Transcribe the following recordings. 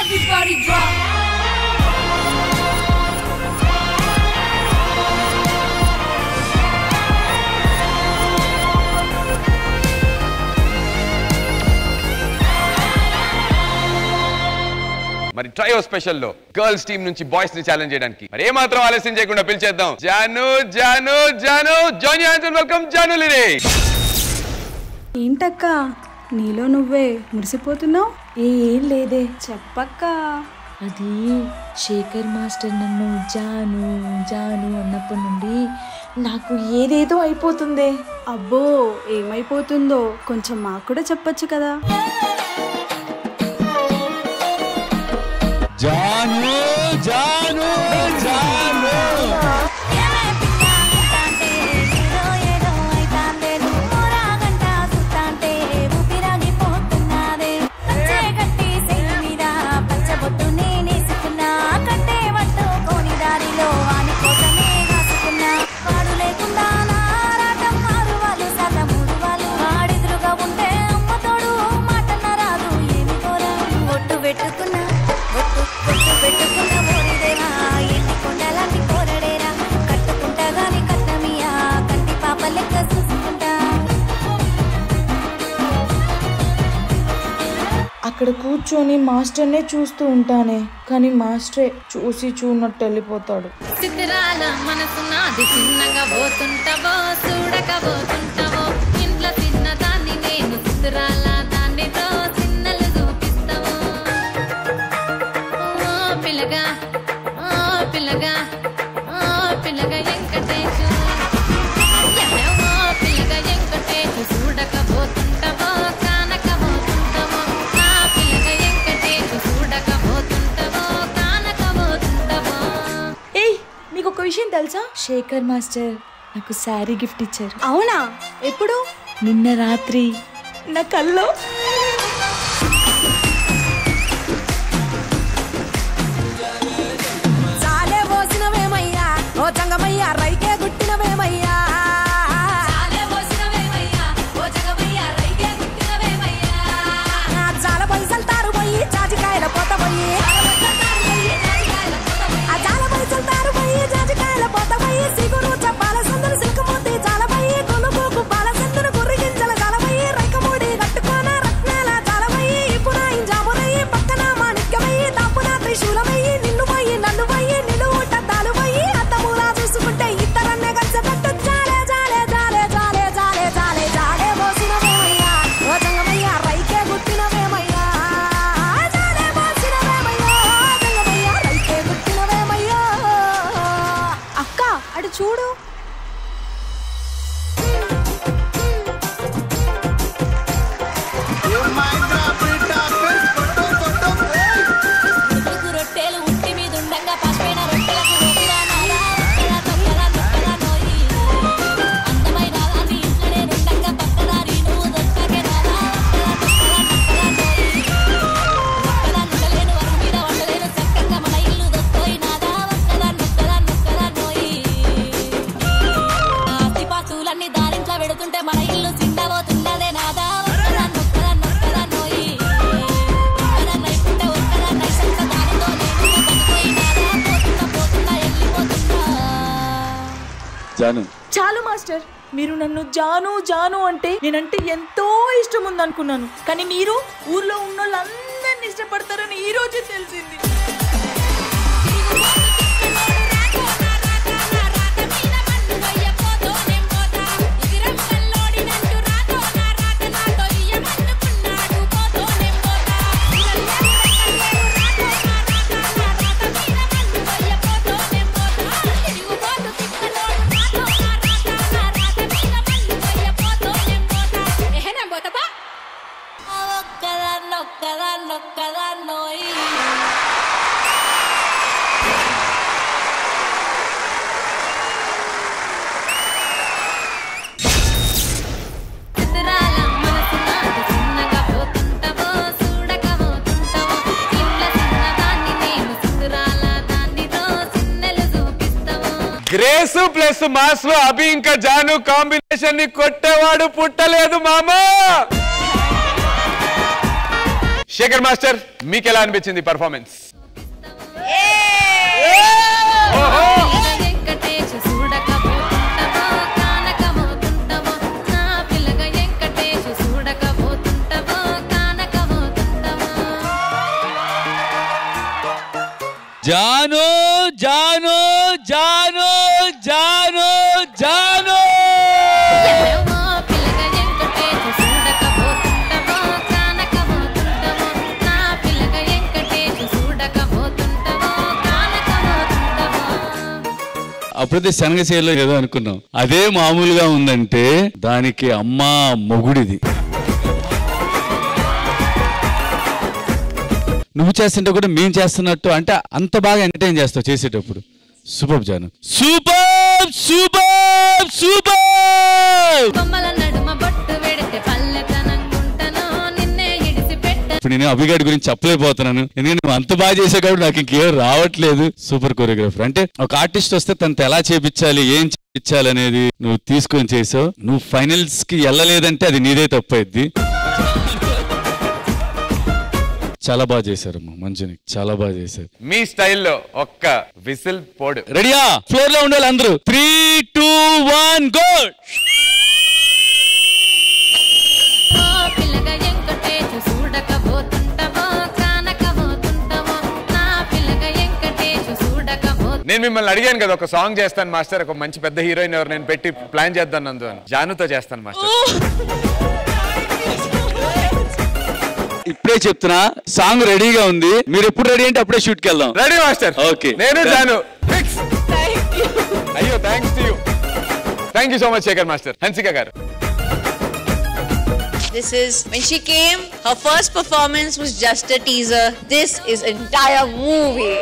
Everybody drop. మరి trio special లో girls team నుంచి బాయ్స్ ని ఛాలెంజ్ చేయడానికి మరి ఏమాత్రం ఆలస్యం చేయకుండా పిలిచేద్దాం. Janu Janu Janu join your and welcome Janu Lyri. ఏంటక్క నీలో నువ్వే మురిసిపోతున్నావు? ఏం లేదే, చెప్పక్క. అది శేఖర్ మాస్టర్ నన్ను జాను జాను అన్నప్పటి నుండి నాకు ఏదేదో అయిపోతుందే. అబ్బో ఏమైపోతుందో కొంచెం మాకు కూడా చెప్పొచ్చు కదా. జాను జాను జాను అక్కడ కూర్చొని మాస్టర్నే చూస్తూ ఉంటానే, కానీ మాస్టరే చూసి చూడనట్టు వెళ్ళిపోతాడు. చిత్రాల మనసు నాది చిన్నగా పోతుంటావో చూడకపోతుంటావో ఇంట్లో చిన్న దాన్ని నేను చిత్రాల దానితో చిన్నలు చూపిస్తావో. ఓ పిల్లగా ఓ పిల్లగా ఓ పిల్లగా వెంకటేశు ఓ పిల్లగా వెంకటేశు చూడకపోతుంటావో కానకపోతుంటావో. నా పిల్లగా వెంకటేశు చూడకపోతుంటావో కానకపోతుంటావో. ఏయ్, మీకు ఒక విషయం తెలుసా? శేఖర్ మాస్టర్ నాకు శారీ గిఫ్ట్ ఇచ్చారు. అవునా? ఎప్పుడు? నిన్న రాత్రి నా కల్లో. చాలే పోసినవేమయ్యా ఓ చంగమయ్యా, రైకే గుట్టినవేమయ్యా. చాలా పైసలు తారు పోయి జాజికాయల పోత పోయి, ఆ చాలా పైసలు తారు పోయి జాజికాయల పోత పోయి, సిగురు చెప్పాల సందులు సిల్కమూతి చాలా పోయి, కొనుగోకు పాల సందులు గుర్రి గింజల చాలా పోయి, రైకమూడి కట్టుకోన రత్నాల చాలా పోయి, ఇప్పుడు ఇంజామురయ్యి పక్కన మాణిక్యమయ్యి, దాపున త్రిశూలమయ్యి, నిన్ను పోయి నన్ను పోయి నిలువుట తాలు పోయి, అద్దములా చూసుకుంటే ఇద్దరన్నే కలిసేటట్టు జాలే జాలే జాలే జాలే జాలే జాలే జాలే పోసినవేమయ్యా ఓ చంగమయ్యా, రైకే గుట్టినవేమయ్యా. జాలే పోసినవేమయ్యా చంగమయ్యా, రైకే గుట్టినవేమయ్యా. అక్క అటు చూడు. రొట్టెలు ఉట్టి మీద ఉండగా పసిపోయిన రొట్టెలకు రోగిరా నారా, నొక్కరా నొక్కరా నోయి. అందమైన రాని ఇంట్లోనే నుండంగా పక్కదారి నువ్వు దొక్కకే నారా, నొక్కరా నోయి. నొక్కరా నుండలేను వరం మీద వండలేను చక్కగా మన ఇల్లు దొక్కోయి నాదా, నొక్కరా నోయి. ఆస్తి పాస్తులన్నీ దారింట్లో పెడుతుంటే మన ఇల్లు చిండబోతున్నదే నాదా, నొక్కరా నోయి. జాను చాలు మాస్టర్, మీరు నన్ను జాను జాను అంటే నేనంటే ఎంతో ఇష్టం ఉందనుకున్నాను, కానీ మీరు ఊర్లో ఉన్న వాళ్ళందరినీ ఇష్టపడతారని ఈ రోజే తెలిసింది. నొక్కదా నోయి. గ్రేస్ ప్లస్ మాస్ లో అభి ఇంకా జాను కాంబినేషన్ ని కొట్టేవాడు పుట్టలేదు మామా. శేఖర్ మాస్టర్ మీకు ఎలా అనిపించింది పర్ఫార్మెన్స్? జాను జాను జాను జాను జాను అప్పుడైతే శనగసేలో ఏదో అనుకున్నాం, అదే మామూలుగా ఉందంటే దానికి అమ్మా మొగుడిది. నువ్వు చేస్తుంటే కూడా మేము చేస్తున్నట్టు అంటే అంత బాగా ఎంటర్టైన్ చేస్తావు చేసేటప్పుడు. Super Janu, super super super. ఇప్పుడు నేను అభిగాడి గురించి చెప్పలేకపోతున్నాను, ఎందుకంటే నువ్వు అంత బాగా చేసావు కాబట్టి నాకు ఇంకేం రావట్లేదు. సూపర్ కొరియోగ్రాఫర్ అంటే ఒక ఆర్టిస్ట్ వస్తే తనతో ఎలా చేపించాలి, ఏం చేపించాలి అనేది నువ్వు తీసుకొని చేసావు. నువ్వు ఫైనల్స్ కి వెళ్ళలేదంటే అది నీదే తప్పైద్ది. చాలా బాగా చేశారమ్మా, మంజుని చాలా బాగా చేశారు. మీ స్టైల్లో ఒక్క విసిల్ పోడు. రెడీయా? ఫ్లోర్ లో ఉండాలి అందరూ. 3, 2, 1 గో. నేను మిమ్మల్ని అడిగాను కదా ఒక సాంగ్ చేస్తాను మాస్టర్, ఒక మంచి పెద్ద హీరోయిన్ ఎవరు నేను పెట్టి ప్లాన్ చేద్దాను నందు అని. జానుతో చేస్తాను మాస్టర్. ఇప్పుడే చెప్తున్నా, సాంగ్ రెడీగా ఉంది, మీరు ఎప్పుడు రెడీ అంటే అప్పుడే షూట్కి వెళ్దాం. Ready master. ఓకే, నేను జాను ఫిక్స్. అయ్యో thanks to you. Thank you so much Shekhar master. Hansika garu. This is when she came, her first performance was just a teaser. This is entire movie.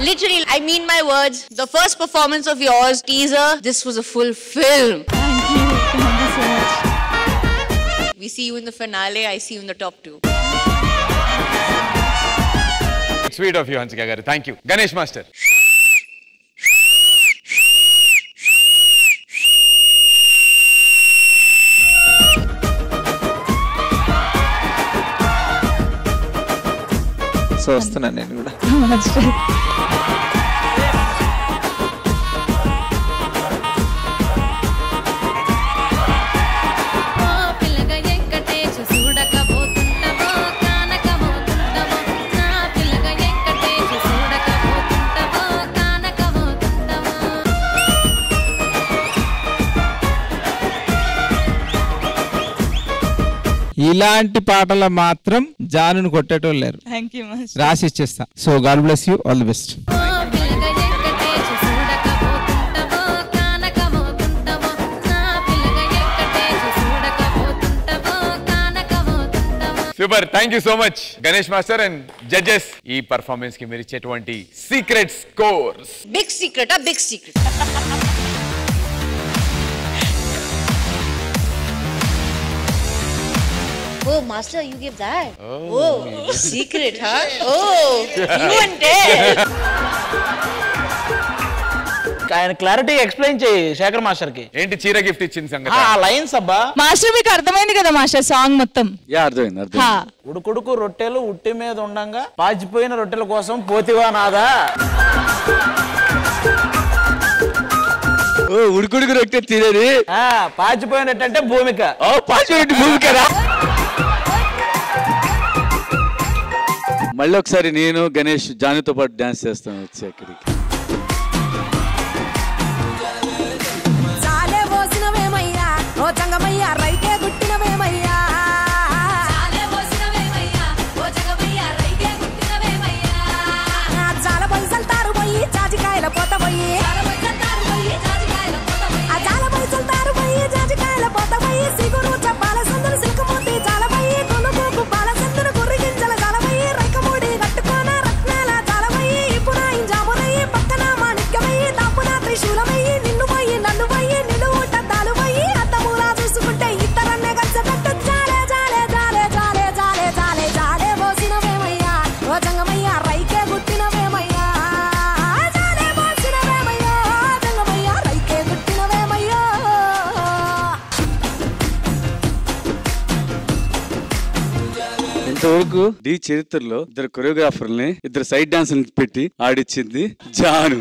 Literally, I mean my words. The first performance of yours, teaser, this was a full film. Thank you so much. We see you in the finale, I see you in the top 2. Sweet of you Hansika garu. Thank you. Ganesh master. So వస్తున్నాను నేను కూడా. ఇలాంటి పాటలు మాత్రం జానును కొట్టేటోళ్ళు లేరు. రాసి ఇచ్చేస్తా. So God bless you, all the best. Super. Thank you so much Ganesh master and judges. ఈ పర్ఫార్మెన్స్ కి మీరు ఇచ్చేటువంటి secret scores. Big secret, a big secret. Oh, master, you give that. Oh, secret, huh? Oh, you and Dad. ఆయన clarity explain చేయి Shekhar master కి. ఏంటి చీర gift ఇచ్చింది సంగతి? ఆ లైన్స్ అబ్బా. మాస్టర్ మీకు అర్థమైంది కదా మాస్టర్ సాంగ్ మొత్తం? యా అర్థమైంది, అర్థమైంది. ఉడుకుడుకు రొట్టెలు ఉట్టి మీద ఉండంగా పాచిపోయిన రొట్టెల కోసం పోతివా నాదా. ఓ ఉడుకుడుకు రొట్టె తినేది. పాచిపోయినట్టంటే భూమిక. ఓ పాచిపోయిన భూమికరా. మళ్ళీ ఒకసారి నేను గణేష్ జానుతో పాటు డాన్స్ చేస్తాను వచ్చి అక్కడికి. చాలే పోసినవేమయ్యా ఇంతవరకు ఢీ చరిత్రలో ఇద్దరు కొరియోగ్రాఫర్ని, ఇద్దరు సైడ్ డాన్సర్ని పెట్టి ఆడిచ్చింది జాను.